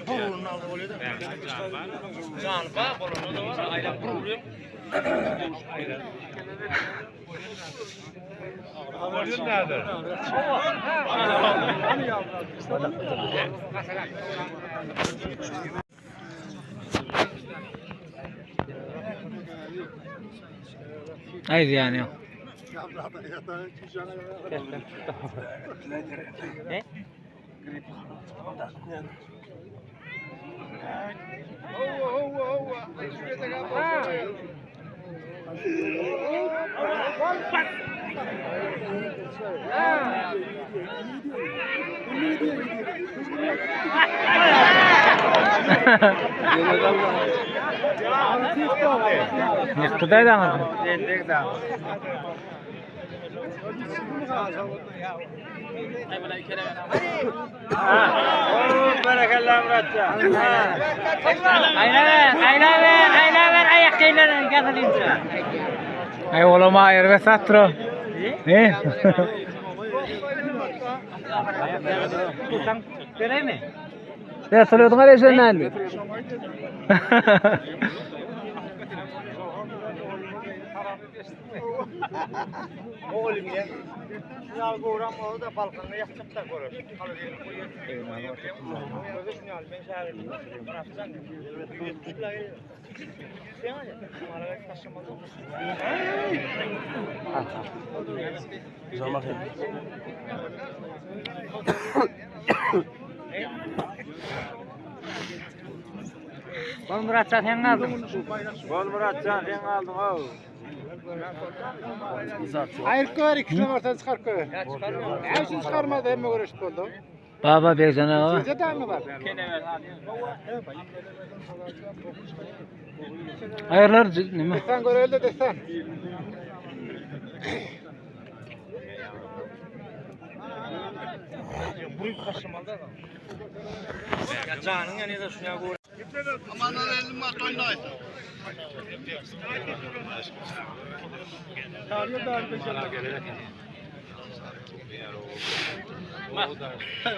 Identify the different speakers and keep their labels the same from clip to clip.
Speaker 1: Burunun aldı oluyor da. Can bak onun da var. Aylan vuruyor.
Speaker 2: Oyun nerede?
Speaker 3: Haydi yani yok.
Speaker 1: Ne?
Speaker 3: Yıktı ama.
Speaker 1: Barakallah Muratcan.
Speaker 3: Ayla ver ayak şeylerini getirin sen. Ay oğlum ayır ve satro. Ne?
Speaker 1: Vereyim mi?
Speaker 3: Ne söylüyordun öyle sen ne?
Speaker 1: Oğlum ya. Ya goram o da balkonda yapacak da görür. Halı yerini koyuyor. Ben şahit. Bıraksan. Sen hadi. Mağaraya taşımaz olursun. Zaman.
Speaker 3: Bol Muratcan sen aldın.
Speaker 1: Bol Muratcan sen aldın o.
Speaker 2: Hayır koyar 2 kilometre çıkar koyar. Her şey çıkarmadı hem uğraşıp oldu.
Speaker 3: Baba Bekcan'a o.
Speaker 2: Sizce de mi var?
Speaker 3: Ayırlar ne mi?
Speaker 2: Sen göre öyle desen.
Speaker 1: Burayı taşımalı da. Ya canın ya ne de şuna gör.
Speaker 2: Aman elim var oynayın. Tarıyor da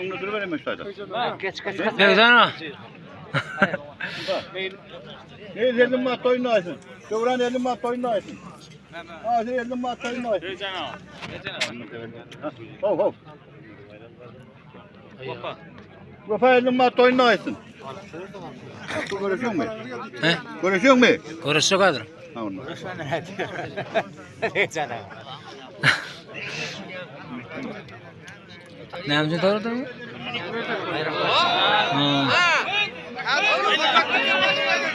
Speaker 4: Onu dur vereyim işte.
Speaker 3: Geç. Bekcan'a.
Speaker 4: Ne elim mat oynayın. Doğran elim mat oynayın. Ağzı elim mat oynayın.
Speaker 1: Recana.
Speaker 4: Hov. Vefa elim mat oynayın. Görüşüyor mu?
Speaker 3: He?
Speaker 4: Görüşüyor mu?
Speaker 3: Görüşü kadar.
Speaker 4: Ha onu.
Speaker 1: Recana.
Speaker 3: Ne yapıyorsun doğru mu?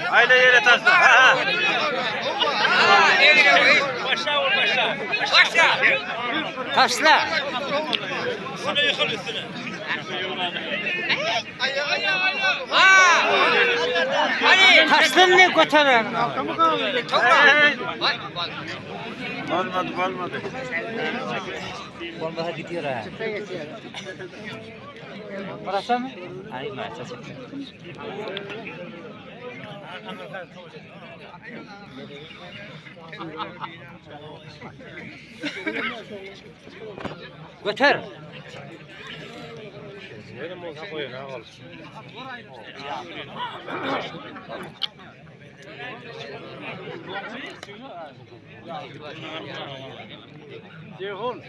Speaker 1: Haydi yere tasla. Başla vur başla.
Speaker 3: Taşla.
Speaker 1: Üstüne yıkıl üstüne.
Speaker 3: Taşlan ne götürün?
Speaker 1: Olmadı.
Speaker 3: Olmasa gidiyor ha. Parası mı? Hayır, parası. Götür.
Speaker 1: Yerim olsa koyun ha oğlum. Ceyhun.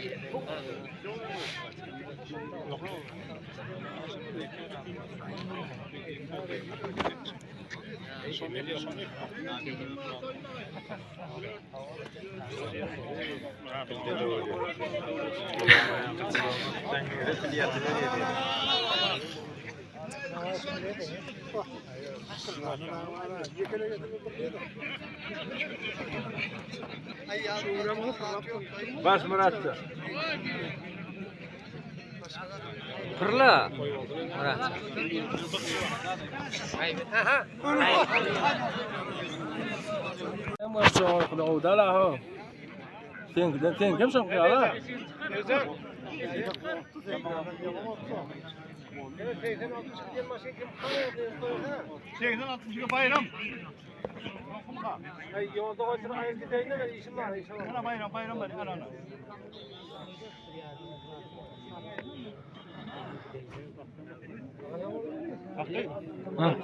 Speaker 1: Baş Murat'ta.
Speaker 3: Fırla. Murat.
Speaker 2: Ama çok da la ho. Sen kim son kıyala?
Speaker 4: Şeyden 60'lık bayram.
Speaker 2: Ay yolda otur ayın gideyinde de işim var.
Speaker 4: Ana bayram var ana.
Speaker 3: Ha.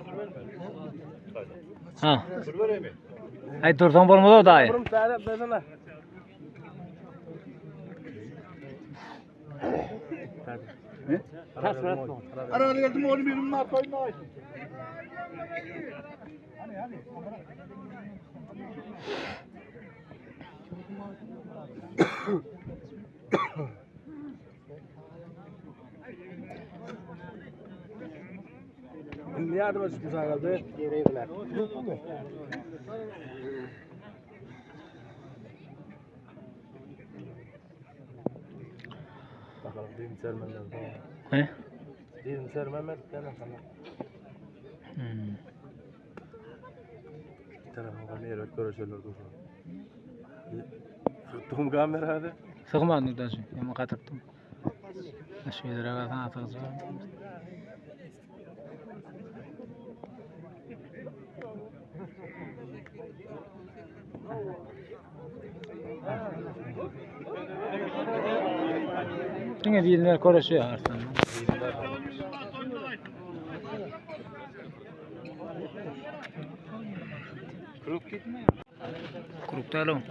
Speaker 3: Ha. Ay durdan bolmadı o dayı.
Speaker 4: Arada geldim oğlum benim matoyun açın.
Speaker 2: Ne yardım etsin bu sakalda? Gereğiler. Bakalım düğün sermenler falan.
Speaker 3: He?
Speaker 2: Düğün sermenler falan falan. Telefon kamera görüşürler dursun. Tuttum kamerada.
Speaker 3: Sıkma neden şu? Ama katırdım. Şu yere kadar atacağız. Yine diyenler konuşuyor artık.
Speaker 2: Kurup gitme.
Speaker 3: Kurukta oğlum.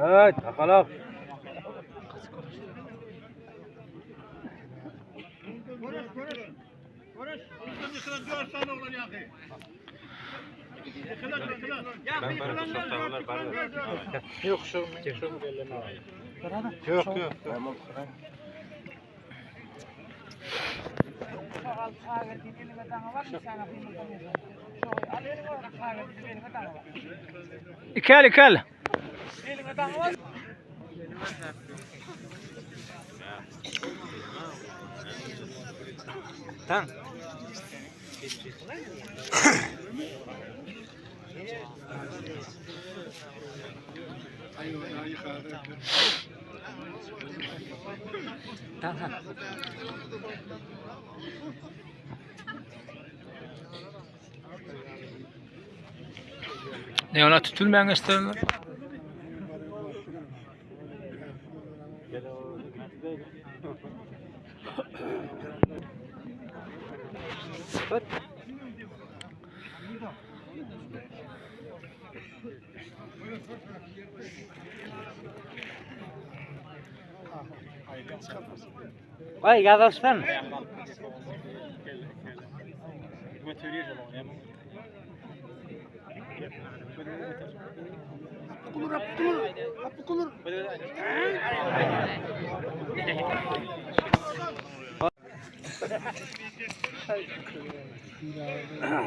Speaker 2: Evet, bakalım.
Speaker 1: Yok şu modellerini al. Yok yok. Tamam.
Speaker 3: İkel ikel. Tamam. Tamam. Ne ona tutulmayan isterler? Tut. Vay gazasın.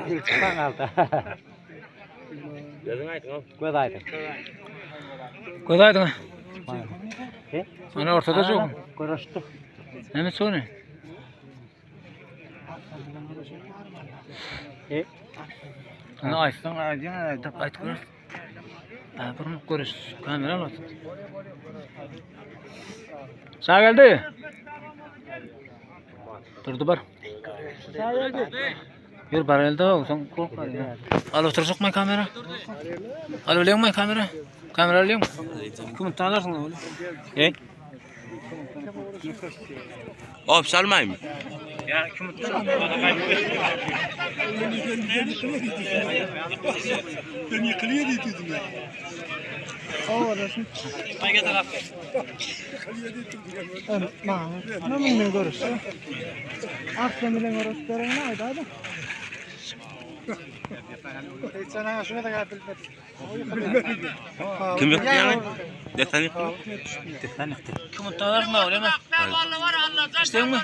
Speaker 3: İlkan aldı.
Speaker 2: Yazın aytın oğlum.
Speaker 3: Göz aydın. Göz aydın.
Speaker 2: He?
Speaker 3: Ana ortada çok.
Speaker 2: Görüştük.
Speaker 3: Ne sonu?
Speaker 2: He?
Speaker 3: Ana açsan aydan da ayt görüş. Bunu görüş. Kamera var. Sağ geldi. Durdu bar.
Speaker 2: Sağ geldi.
Speaker 3: Yer bar elde o sen korkma ya. Al oturacak mı kamera? Al öyle mi kamera? Kamera alayım. Kim tanırsın öyle? He?
Speaker 5: Hop salmayayım mı?
Speaker 3: Ya kim tanır?
Speaker 4: Ben yıkılıyor dedim ya.
Speaker 3: Hangi taraf?
Speaker 2: Ne mi görüştü? Akşam ile görüştüğün neydi abi?
Speaker 1: Sana şuna da katil.
Speaker 5: Kim yok yani? Detaylı.
Speaker 3: Kim tanırsın öyle mi? İstiyor mu?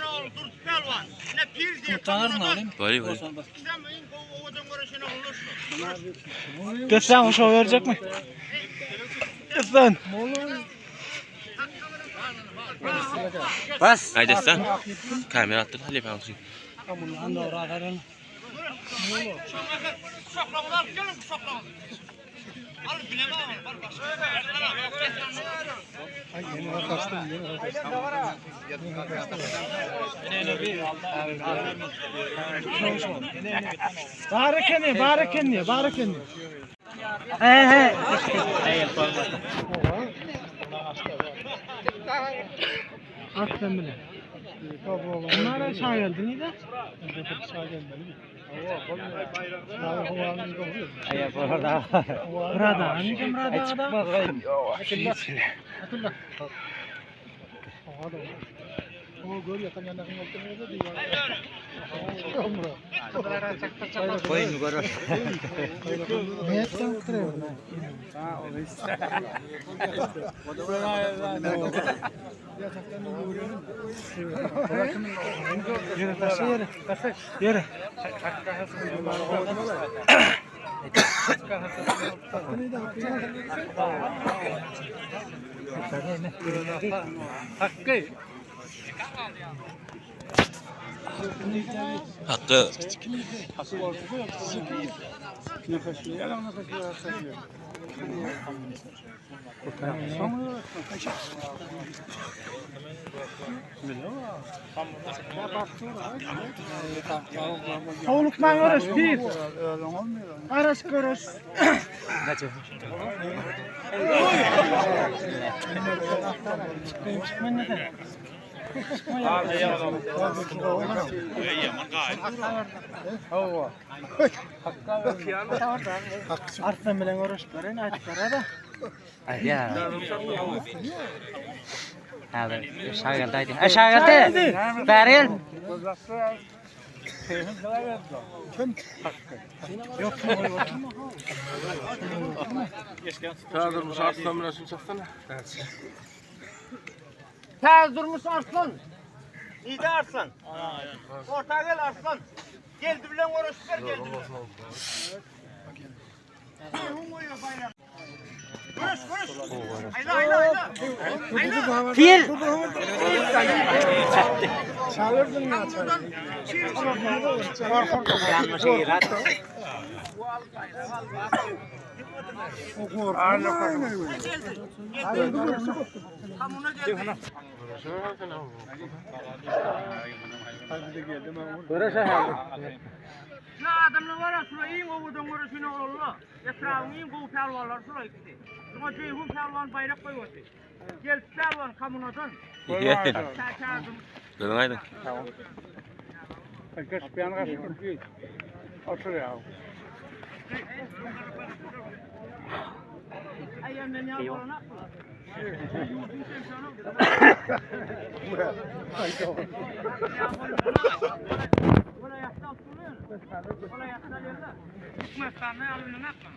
Speaker 3: Kim tanırsın öyle mi?
Speaker 5: Böyle böyle.
Speaker 2: Destan hoş verecek mi? Destan.
Speaker 3: Bas.
Speaker 5: Haydi sen. Kamera attır. Hadi yapalım.
Speaker 2: Anda oraya Barakenni.
Speaker 3: He.
Speaker 2: Atlan bile. Bunlara çay geldi neydi? Burada. Hangi burada? O görüyor kan yanına oturuyor da diyor.
Speaker 3: Koyun yukarı.
Speaker 2: Ne oturuyor?
Speaker 3: Yürü.
Speaker 2: Hakkı.
Speaker 5: Hakkı.
Speaker 2: Tavuktan görüş bir. Araç görüş. Arslan bilen uğraştılar, açtılar da.
Speaker 3: Ya. Hadi şagirdaydın. Şagirdi. Beril.
Speaker 4: Çağırmış arslan biraz çaksana.
Speaker 1: Tez durmuş arslan. İyi de arslan. Orta gel arslan. Geldi bilen uğraştılar geldi. Hayla.
Speaker 3: Fil.
Speaker 2: Çağırdın ya çağırdın.
Speaker 3: Yanlış irat.
Speaker 1: Ne adamlar var ya şuraya in ovudun uğraşını olurlar. Etrafını in kovu pelvallar şuraya gitti. Ama ceyhun pelvan bayrak koyuyordu. Gel pelvan kamunadan. Çağırdım.
Speaker 5: Görün aydın.
Speaker 2: Kaç piyan kaç kurbi. Otur ya.
Speaker 1: Ayağımdan yalvarana. Buraya yaptı oturuyor. Buraya yaptı yerler. Hükümetlerine alımını yapma.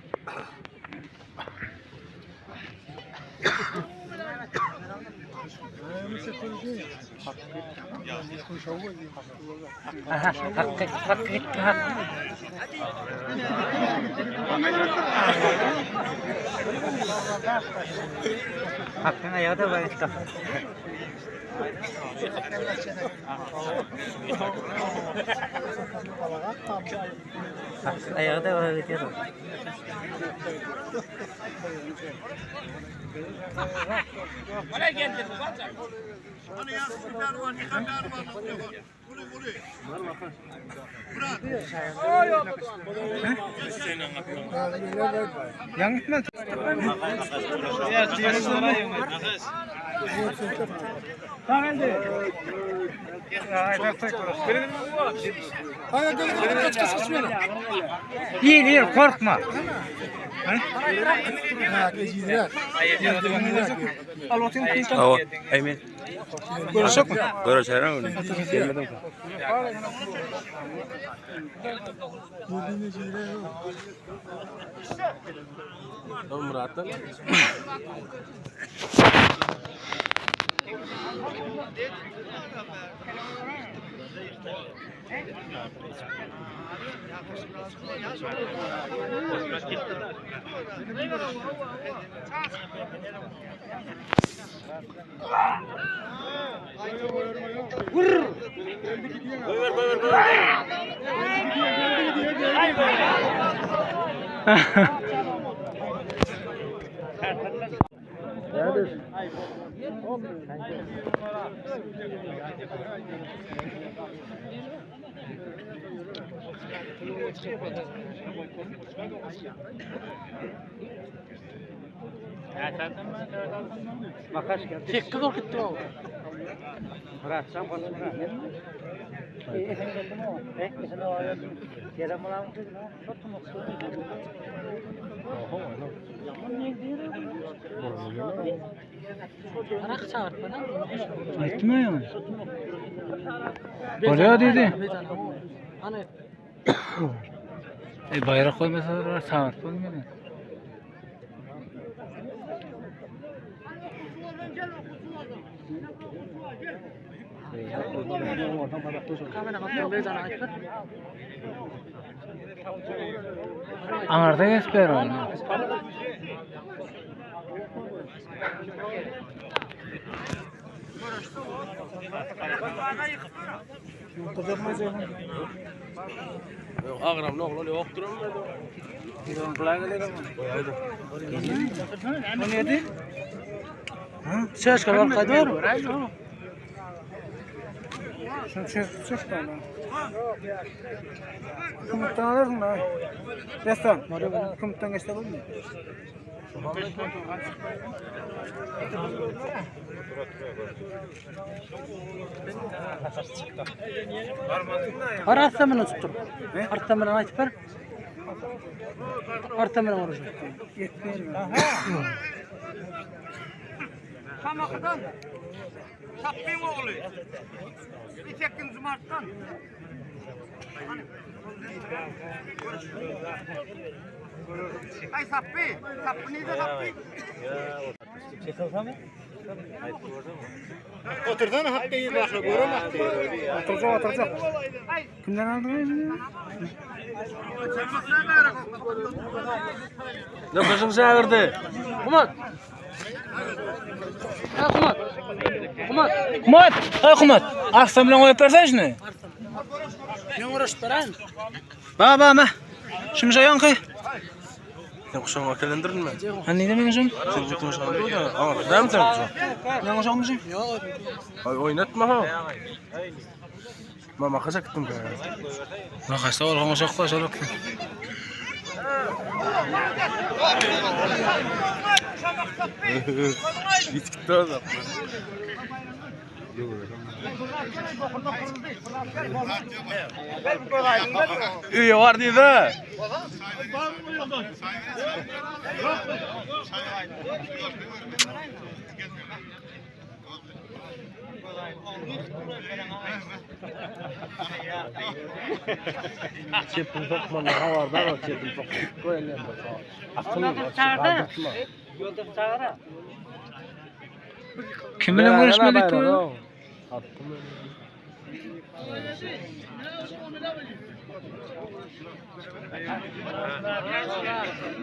Speaker 3: Hakkın ayağı da var işte. Hakkın ayağı da var diyor.
Speaker 1: Oraya geldi.
Speaker 4: Hani yazsın pervan, yıkan pervan. Buraya.
Speaker 2: Yan gitme.
Speaker 3: Değil korkma.
Speaker 5: Avo. Emin. Görüşecek mi? Görüşelim mi? Gelmedim. Tamam Murat'tan.
Speaker 2: Tekki korkuttu o. Bıraksam basın.
Speaker 3: Aytma ya. Oraya dedi. Bayrak koymasalar saat koymuyor. Anarda esper var.
Speaker 5: Ağram ne olur yoktur mu?
Speaker 2: O neydi? Ses kadar kaydı var mı? Sen ses çıktı lan. Kumuttan alırsın da. Destan. Kumuttan geçti olur mu? Arastamını tuttur. Arastamını ayıp ver. Arastamını vuracak. Yetmiyor.
Speaker 1: Kamakdan. Sapping oğlu. Bir tekin zumarttan. Ay sappi. Sappi neydi sappi?
Speaker 2: Oturdan hakkı iyi bakıyor. Görün hakkı. Oturacak. Kimden aldın?
Speaker 5: Ne başım çağırdı?
Speaker 3: Kumat. Ay Kumat. Aksam bilen koyup bersen şunu.
Speaker 2: Ne uğraşıp veren?
Speaker 3: Baba ma. Şunu yankı.
Speaker 5: Sen kuşağıma akalendirdin mi?
Speaker 3: Hani ne demek şun?
Speaker 5: Sen ciddi kuşağımda da ama ben sen kuşağım.
Speaker 3: Ne kuşağım mısın?
Speaker 5: Ay oynatma ha. Mama kaça gittim ben.
Speaker 3: Ne kaçta var kuşak koşalım.
Speaker 5: Hiç gitti o zaman. İyi var diye de. Çepin sokma ne var da o çepin sokma. Koyalım bakalım.
Speaker 3: Kim bilen görüşmedik tu?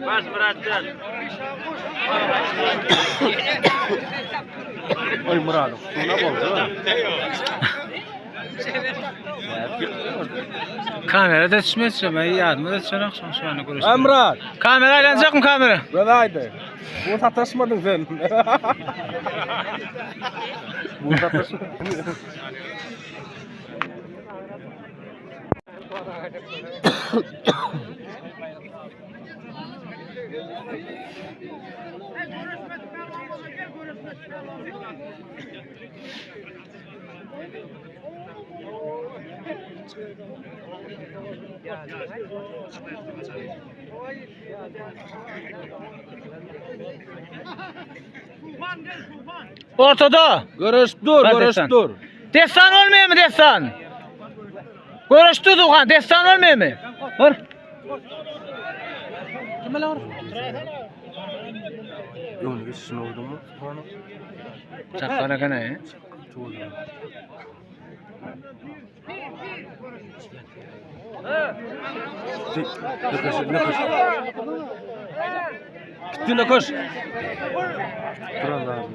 Speaker 1: Bas Muratcan.
Speaker 5: Oy Murat'ım. Şuna bol.
Speaker 3: Kamerada düşmezse ben yardım edeceğim akşam şu ana görüşürüz.
Speaker 5: Emrah.
Speaker 3: Kamera aylanacak mı kamera?
Speaker 5: Velaydı. Bu sataşmadın sen. Bu sataşmadın.
Speaker 3: Ortada.
Speaker 5: Görüş dur.
Speaker 3: Destan olmuyor mu destan? Görüştü Duhan, destan olmuyor mu? Vur.
Speaker 2: Kim lan?
Speaker 5: Yolunu geçişin oldu mu?
Speaker 3: Çakana kana ya.
Speaker 5: Gitti ne koş. Duran da abi.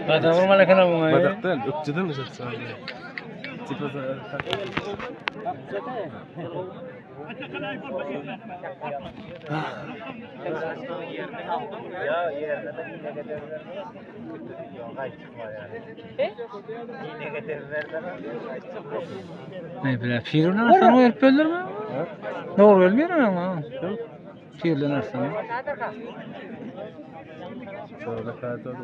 Speaker 3: Bada vurma la kana bu.
Speaker 5: Badaktan öpçeden mi sen? Tipe
Speaker 1: Ya yerine de yine getirdiler. Yok, ay çıkma yani. Yine getirdiler de.
Speaker 3: Ne bile firlen arsan o herip öldür mü? Doğru ölmüyor ama. Firlen arsan.
Speaker 5: Şöyle kaydı.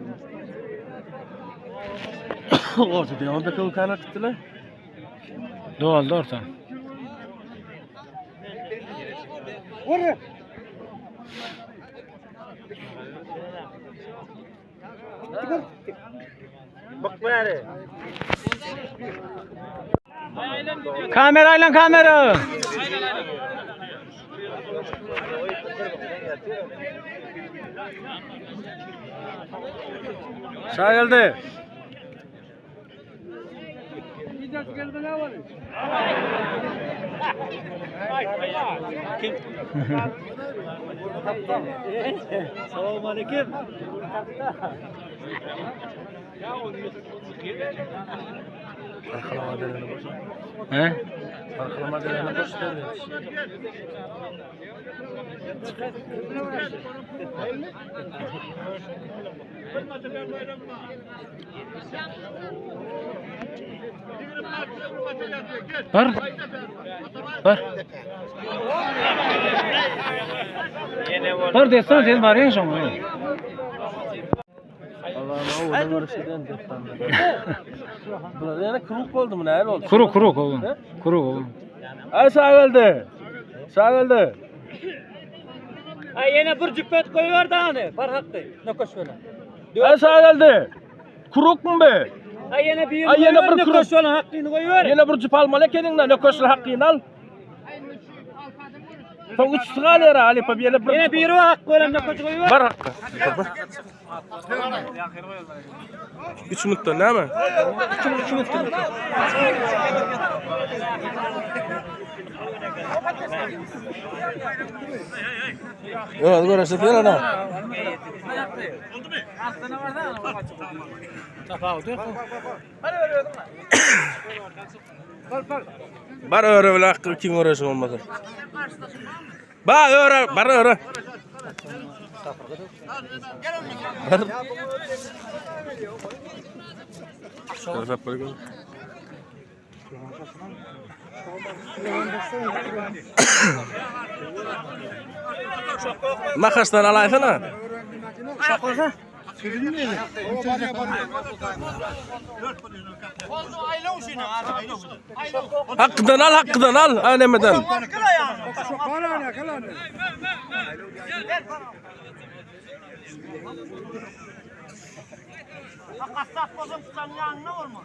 Speaker 5: Ortada ama bekle kaynak gittiler.
Speaker 3: Doğal da orta.
Speaker 1: Bak bari.
Speaker 3: Kamera kamera.
Speaker 5: Sağ geldi.
Speaker 1: Selamünaleyküm.
Speaker 5: Arkalama derene boş.
Speaker 3: He?
Speaker 5: Arkalama derene boş derene.
Speaker 3: Var. Var. Var desene sen var ya şoma.
Speaker 5: Allah'ım o da şeyden deptandı. Burada yani kuruk oldu mu ne oldu?
Speaker 3: Kuru oğlum. Kuru oğlum.
Speaker 5: Ay sağ geldi. Sağ geldi.
Speaker 1: Ay yine bir cüppet koyuyor da hani. Farhaktı. Ne koşuyor?
Speaker 5: Ay sağ geldi. Kuruk mu be?
Speaker 1: Ay yine bir
Speaker 5: Ay yine bir kuruk.
Speaker 1: koşuyor hakkını koyuyor.
Speaker 5: Yine bir cüp almalı kendin ne koşul hakkını al. Sen üç sığa lira Ali pa bir yine bir.
Speaker 1: Yine bir hak koyuyor ne koşuyor?
Speaker 5: Var hakkı. 3 minuttan değil mi? 3 minuttan. Evet, görüşürüz ana. Bar öre bile hakkı kim uğraşın olmasın. Bar öre. Şöyle böyle gör. Makasdan alaysana. Hakkıdan al, anemeden.
Speaker 1: Kasap bozum tutan yanına olmaz.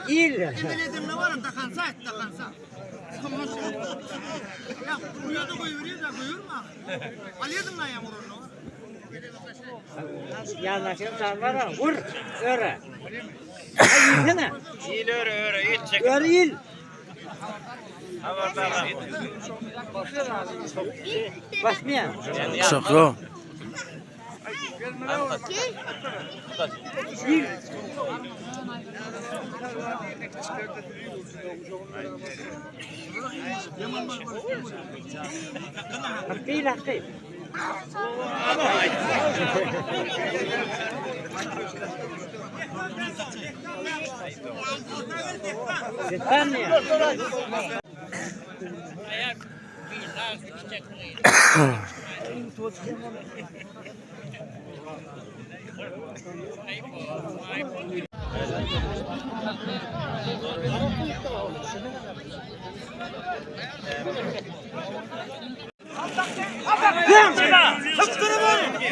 Speaker 1: İyi. Dedim ne varım takansa. Ya buraya da koyuyor da koyurma. Alıyordum lan yağmurunu. Yanlaşım var ha. Vur. Öre. Ay yine. İl öre. İl çek. Öre il. Basmıyor.
Speaker 5: Çok o.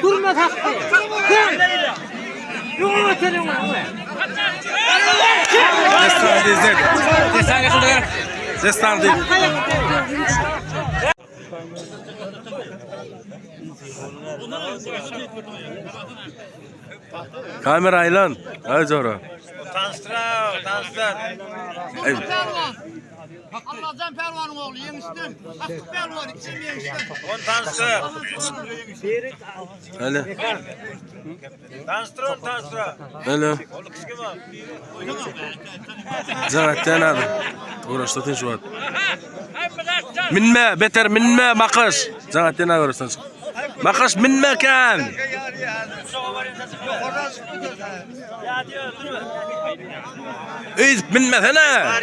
Speaker 3: Durma taktı. Yok ötelim onu. Destan yakıldı.
Speaker 5: Destan değil. Kamera ilan. Hadi sonra. Evet.
Speaker 1: Allah'tan pervanın oğlu yemiştim. Hafif pervan içim yemiştim.
Speaker 5: Öyle. Öyle. Zaten abi. Uğraştın şu an. Minme, beter minme makış. Zaten abi uğraştın. Makış minme kan. İz minme sana.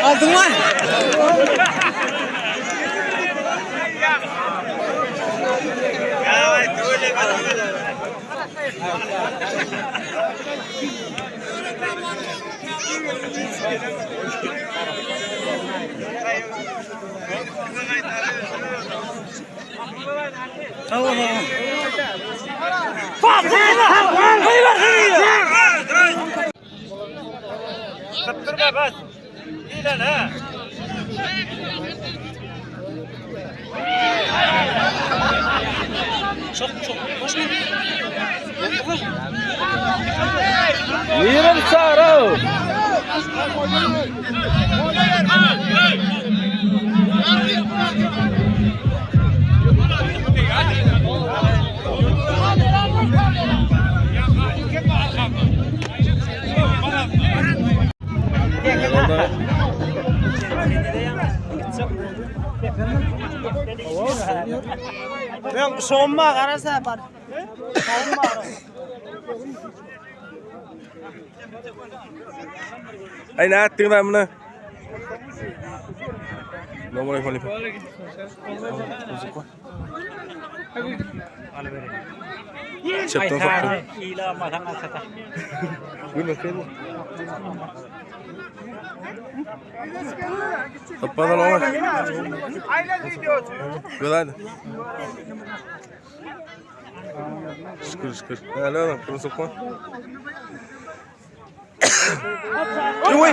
Speaker 3: Aldın mı?
Speaker 5: Yürü sarı.
Speaker 2: Ben soğumma karasa yapar.
Speaker 5: Ay ne attın lan bunu? Nomor iPhone iPhone. Çaptan soktu.
Speaker 2: İla matana sata.
Speaker 5: Buyur bakayım. Toppadan olmaz. Gel hadi. Şükür şükür. Hadi oğlum bunu sokma. Uy.